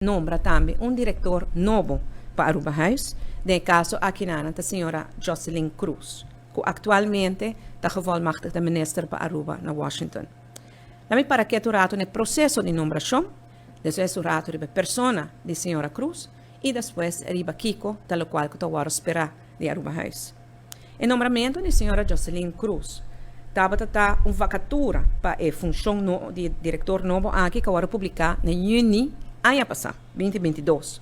nombra também diretor novo para Aruba House, no caso aqui na a senhora Jocelyn Cruz, que atualmente está gevolmachtigde minister para Aruba, na Washington. Também para que o rato no processo de nomeação, depois o rato riba persona de senhora Cruz e depois riba Kiko, tal qual que eu esperar de Aruba House. O nomeamento de senhora Jocelyn Cruz estava vacatura para a função de diretor novo aqui que eu publicar em junho ano passado, 2022.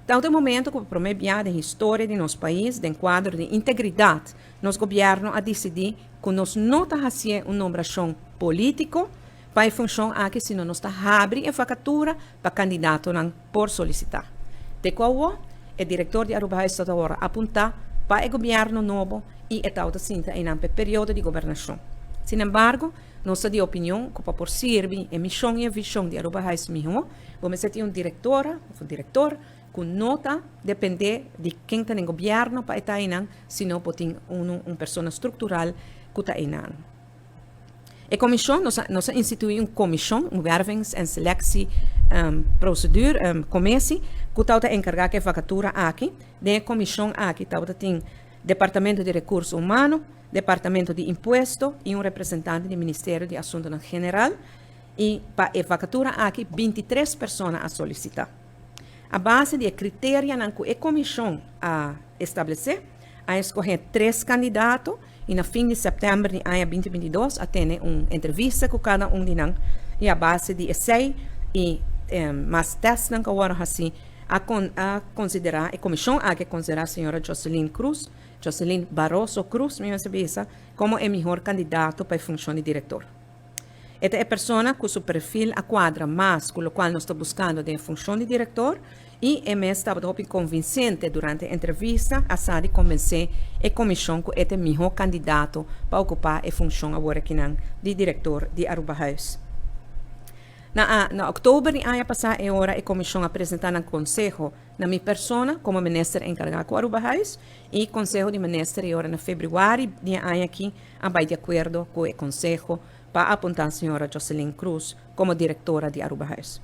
Então, no momento que o primeiro a história de nosso país, de quadro de integridade, nosso governo a decidir que nós não está fazendo uma nomeação política para a função aqui, senão nós está abrindo a vacatura para candidato por solicitar. De qual o diretor de Aruba está agora apontar para o governo novo e está em um período de governação. Sin embargo, nossa de opinião que para servir a missão e a visão de Aruba mesmo, vamos ter diretor que não depende de quem está no governo para estar aí, senão pode uma pessoa estrutural que está aí. A comissão, nós instituímos uma comissão, wervings- en selectieprocedure, commissie, que está encarregada de vacatura aqui. Da comissão aqui tem Departamento de Recursos Humanos, Departamento de Imposto e representante do Ministério de Assuntos General. E para a vacatura aqui, 23 pessoas a solicitar. A base de critérios que a comissão a estabelecer, a escolher 3 candidatos e no fim de setembro de 2022 a ter uma entrevista com cada de nós e a base de 6 e mais testes que agora assim a considerar a comissão a que considerar a senhora Jocelyn Barroso Cruz, minha cabeça, como o melhor candidato para a função de diretor. Esta é a pessoa cujo perfil quadra mais com o qual nós estamos buscando de função de diretor e é estava convincente durante a entrevista a de convencer a comissão que é o melhor candidato para ocupar a função agora aqui de diretor de Aruba House. Na outubro do ano passado, a comissão apresentou no Conselho na minha pessoa como ministro encarregado com Aruba House e Conselho de Ministros agora em fevereiro de ano aqui a vai de acordo com o Conselho para apontar a senhora Jocelyn Cruz como diretora de Aruba House.